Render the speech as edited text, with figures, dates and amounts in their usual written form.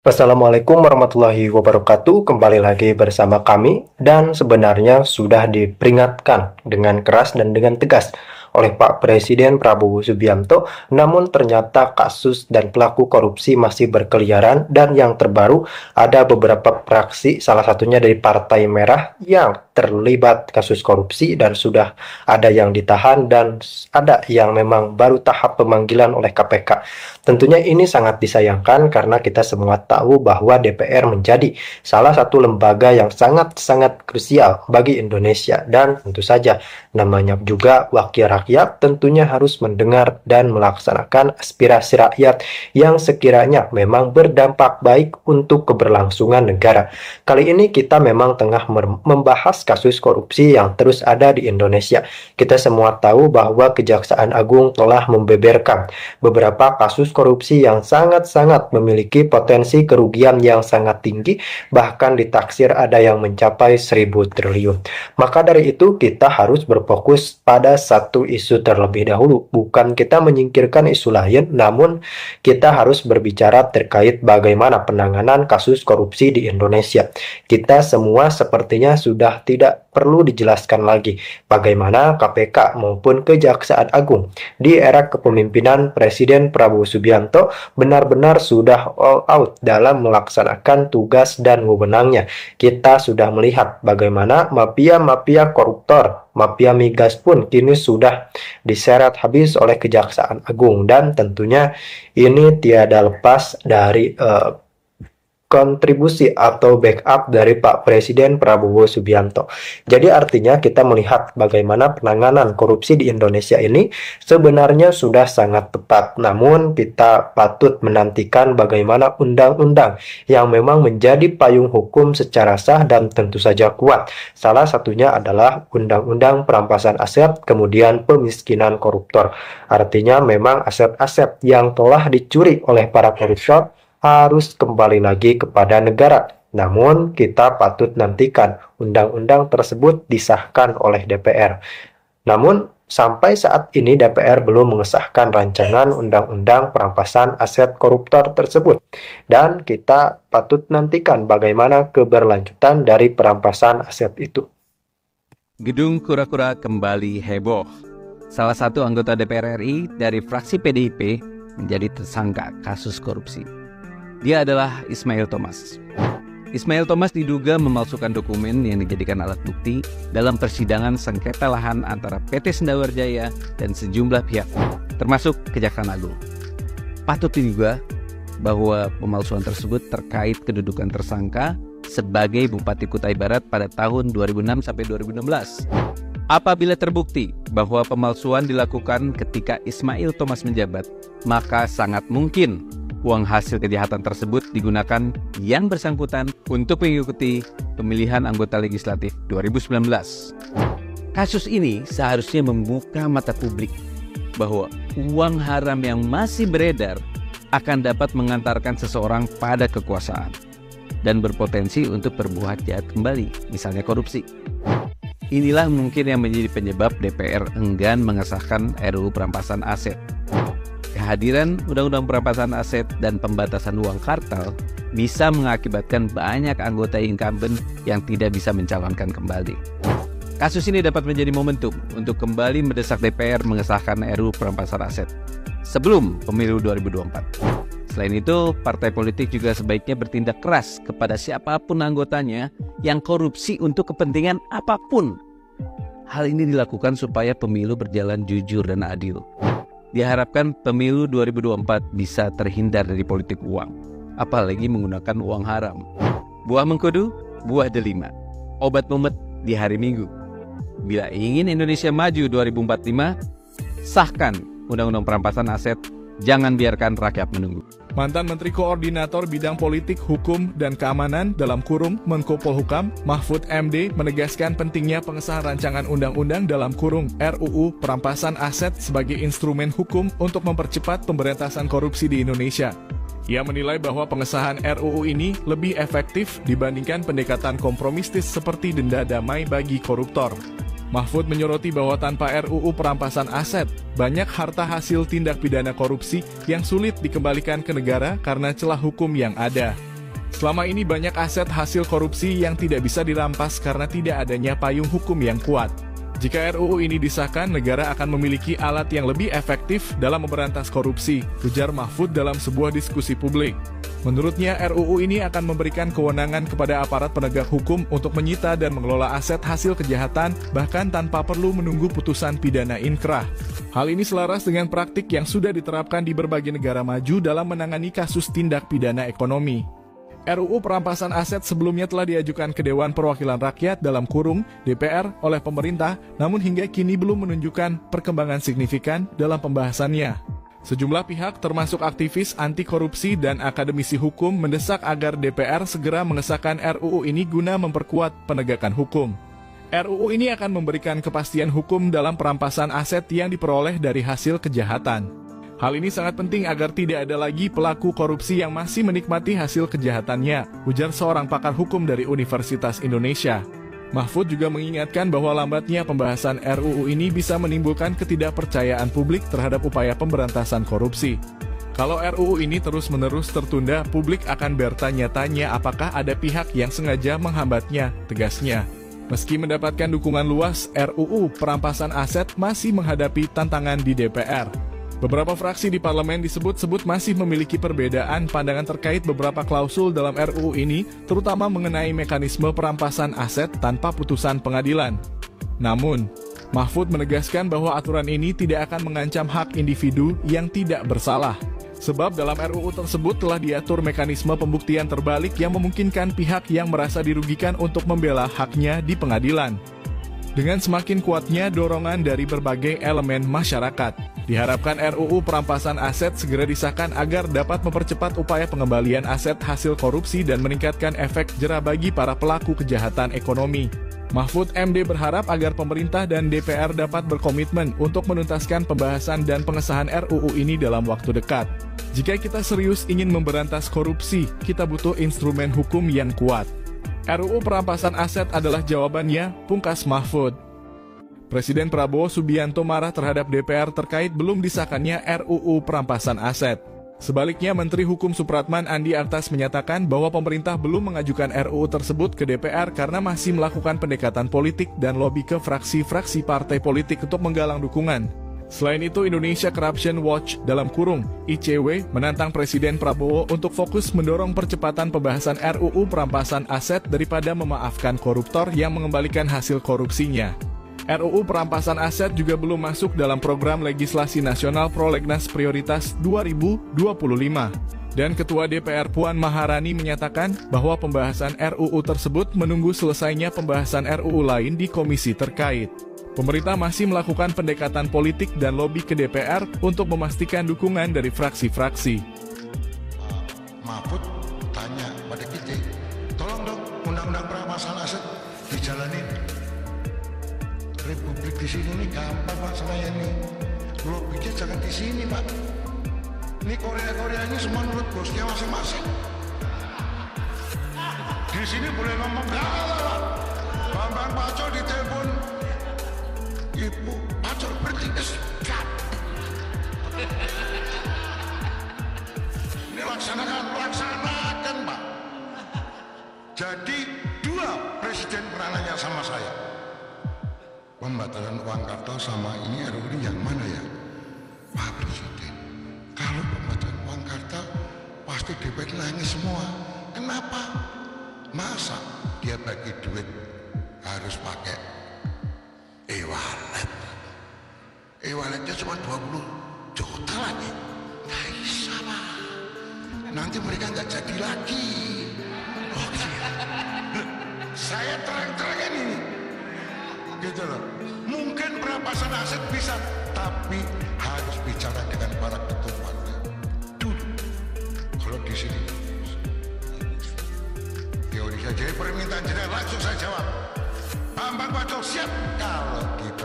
Assalamualaikum warahmatullahi wabarakatuh. Kembali lagi bersama kami, dan sebenarnya sudah diperingatkan dengan keras dan dengan tegas oleh Pak Presiden Prabowo Subianto, namun ternyata kasus dan pelaku korupsi masih berkeliaran. Dan yang terbaru, ada beberapa fraksi, salah satunya dari Partai Merah, yang terlibat kasus korupsi dan sudah ada yang ditahan dan ada yang memang baru tahap pemanggilan oleh KPK. Tentunya ini sangat disayangkan karena kita semua tahu bahwa DPR menjadi salah satu lembaga yang sangat-sangat krusial bagi Indonesia, dan tentu saja namanya juga wakil rakyat, tentunya harus mendengar dan melaksanakan aspirasi rakyat yang sekiranya memang berdampak baik untuk keberlangsungan negara. Kali ini kita memang tengah membahas kasus korupsi yang terus ada di Indonesia. Kita semua tahu bahwa Kejaksaan Agung telah membeberkan beberapa kasus korupsi yang sangat-sangat memiliki potensi kerugian yang sangat tinggi, bahkan ditaksir ada yang mencapai 1.000 triliun. Maka dari itu kita harus berfokus pada satu isu terlebih dahulu. Bukan kita menyingkirkan isu lain, namun kita harus berbicara terkait bagaimana penanganan kasus korupsi di Indonesia. Kita semua sepertinya sudah tidak perlu dijelaskan lagi bagaimana KPK maupun Kejaksaan Agung di era kepemimpinan Presiden Prabowo Subianto benar-benar sudah all out dalam melaksanakan tugas dan wewenangnya. Kita sudah melihat bagaimana mafia-mafia koruptor, mafia migas pun kini sudah diseret habis oleh Kejaksaan Agung, dan tentunya ini tiada lepas dari kontribusi atau backup dari Pak Presiden Prabowo Subianto. Jadi artinya kita melihat bagaimana penanganan korupsi di Indonesia ini sebenarnya sudah sangat tepat. Namun kita patut menantikan bagaimana undang-undang yang memang menjadi payung hukum secara sah dan tentu saja kuat. Salah satunya adalah Undang-Undang Perampasan Aset, kemudian Pemiskinan Koruptor. Artinya memang aset-aset yang telah dicuri oleh para koruptor harus kembali lagi kepada negara. Namun kita patut nantikan undang-undang tersebut disahkan oleh DPR. Namun sampai saat ini DPR belum mengesahkan rancangan undang-undang perampasan aset koruptor tersebut. Dan kita patut nantikan bagaimana keberlanjutan dari perampasan aset itu. Gedung kura-kura kembali heboh. Salah satu anggota DPR RI dari fraksi PDIP menjadi tersangka kasus korupsi. Dia adalah Ismail Thomas. Ismail Thomas diduga memalsukan dokumen yang dijadikan alat bukti dalam persidangan sengketa lahan antara PT Sendawar Jaya dan sejumlah pihak, termasuk Kejaksaan Agung. Patut diduga bahwa pemalsuan tersebut terkait kedudukan tersangka sebagai Bupati Kutai Barat pada tahun 2006 sampai 2016. Apabila terbukti bahwa pemalsuan dilakukan ketika Ismail Thomas menjabat, maka sangat mungkin uang hasil kejahatan tersebut digunakan yang bersangkutan untuk mengikuti pemilihan anggota legislatif 2019. Kasus ini seharusnya membuka mata publik bahwa uang haram yang masih beredar akan dapat mengantarkan seseorang pada kekuasaan dan berpotensi untuk berbuat jahat kembali, misalnya korupsi. Inilah mungkin yang menjadi penyebab DPR enggan mengesahkan RUU Perampasan Aset. Kehadiran Undang-Undang Perampasan Aset dan pembatasan uang kartal bisa mengakibatkan banyak anggota incumbent yang tidak bisa mencalonkan kembali. Kasus ini dapat menjadi momentum untuk kembali mendesak DPR mengesahkan RUU Perampasan Aset sebelum pemilu 2024. Selain itu, partai politik juga sebaiknya bertindak keras kepada siapapun anggotanya yang korupsi untuk kepentingan apapun. Hal ini dilakukan supaya pemilu berjalan jujur dan adil. Diharapkan pemilu 2024 bisa terhindar dari politik uang, apalagi menggunakan uang haram. Buah mengkudu, buah delima. Obat mumet di hari Minggu. Bila ingin Indonesia maju 2045, sahkan Undang-Undang Perampasan Aset. Jangan biarkan rakyat menunggu. Mantan Menteri Koordinator Bidang Politik, Hukum, dan Keamanan Menko Polhukam, Mahfud MD menegaskan pentingnya pengesahan rancangan undang-undang RUU Perampasan Aset sebagai instrumen hukum untuk mempercepat pemberantasan korupsi di Indonesia. Ia menilai bahwa pengesahan RUU ini lebih efektif dibandingkan pendekatan kompromistis seperti denda damai bagi koruptor. Mahfud menyoroti bahwa tanpa RUU Perampasan Aset, banyak harta hasil tindak pidana korupsi yang sulit dikembalikan ke negara karena celah hukum yang ada. Selama ini banyak aset hasil korupsi yang tidak bisa dirampas karena tidak adanya payung hukum yang kuat. Jika RUU ini disahkan, negara akan memiliki alat yang lebih efektif dalam memberantas korupsi, ujar Mahfud dalam sebuah diskusi publik. Menurutnya, RUU ini akan memberikan kewenangan kepada aparat penegak hukum untuk menyita dan mengelola aset hasil kejahatan, bahkan tanpa perlu menunggu putusan pidana inkrah. Hal ini selaras dengan praktik yang sudah diterapkan di berbagai negara maju dalam menangani kasus tindak pidana ekonomi. RUU perampasan aset sebelumnya telah diajukan ke Dewan Perwakilan Rakyat dalam kurung DPR oleh pemerintah, namun hingga kini belum menunjukkan perkembangan signifikan dalam pembahasannya. Sejumlah pihak termasuk aktivis anti korupsi dan akademisi hukum mendesak agar DPR segera mengesahkan RUU ini guna memperkuat penegakan hukum. RUU ini akan memberikan kepastian hukum dalam perampasan aset yang diperoleh dari hasil kejahatan. Hal ini sangat penting agar tidak ada lagi pelaku korupsi yang masih menikmati hasil kejahatannya, ujar seorang pakar hukum dari Universitas Indonesia. Mahfud juga mengingatkan bahwa lambatnya pembahasan RUU ini bisa menimbulkan ketidakpercayaan publik terhadap upaya pemberantasan korupsi. Kalau RUU ini terus-menerus tertunda, publik akan bertanya-tanya apakah ada pihak yang sengaja menghambatnya, tegasnya. Meski mendapatkan dukungan luas, RUU perampasan aset masih menghadapi tantangan di DPR. Beberapa fraksi di parlemen disebut-sebut masih memiliki perbedaan pandangan terkait beberapa klausul dalam RUU ini, terutama mengenai mekanisme perampasan aset tanpa putusan pengadilan. Namun, Mahfud menegaskan bahwa aturan ini tidak akan mengancam hak individu yang tidak bersalah. Sebab dalam RUU tersebut telah diatur mekanisme pembuktian terbalik yang memungkinkan pihak yang merasa dirugikan untuk membela haknya di pengadilan. Dengan semakin kuatnya dorongan dari berbagai elemen masyarakat, diharapkan RUU perampasan aset segera disahkan agar dapat mempercepat upaya pengembalian aset hasil korupsi dan meningkatkan efek jera bagi para pelaku kejahatan ekonomi. Mahfud MD berharap agar pemerintah dan DPR dapat berkomitmen untuk menuntaskan pembahasan dan pengesahan RUU ini dalam waktu dekat. Jika kita serius ingin memberantas korupsi, kita butuh instrumen hukum yang kuat. RUU perampasan aset adalah jawabannya, pungkas Mahfud. Presiden Prabowo Subianto marah terhadap DPR terkait belum disahkannya RUU perampasan aset. Sebaliknya, Menteri Hukum Supratman Andi Aktas menyatakan bahwa pemerintah belum mengajukan RUU tersebut ke DPR karena masih melakukan pendekatan politik dan lobi ke fraksi-fraksi partai politik untuk menggalang dukungan. Selain itu, Indonesia Corruption Watch dalam kurung ICW menantang Presiden Prabowo untuk fokus mendorong percepatan pembahasan RUU perampasan aset daripada memaafkan koruptor yang mengembalikan hasil korupsinya. RUU perampasan aset juga belum masuk dalam program legislasi nasional Prolegnas Prioritas 2025. Dan Ketua DPR Puan Maharani menyatakan bahwa pembahasan RUU tersebut menunggu selesainya pembahasan RUU lain di komisi terkait. Pemerintah masih melakukan pendekatan politik dan lobi ke DPR untuk memastikan dukungan dari fraksi-fraksi. Mahfud tanya pada kita, tolong dong undang-undang perampasan aset dijalanin. Republik di sini nih gampang Pak selayani. Lobinya jangan di sini Pak. Ini Korea ini semua menurut bosnya masing-masing. Di sini boleh ngomong Pak. Bambang Pacul ditelepon. Ibu Pacul berhenti eskat. Ini laksanakan Pak. Jadi 2 presiden pernah nanya sama saya, pembatalan uang kartal sama ini RUU ini yang mana ya Pak Presiden? Kalau pembatalan uang kartal pasti DPR nangis semua. Kenapa? Masa dia bagi duit harus pakai e-wallet? E-walletnya cuma 20 juta lagi. Nggak bisa Pak. Nanti mereka nggak jadi lagi. Oke. Saya terang-terangan ini. Gitu loh. Mungkin perampasan aset bisa, tapi harus bicara dengan para ketuanya dulu. Kalau di sini teori saja permintaan jenazah langsung saya jawab. Bambang Pacul siap kalau gitu.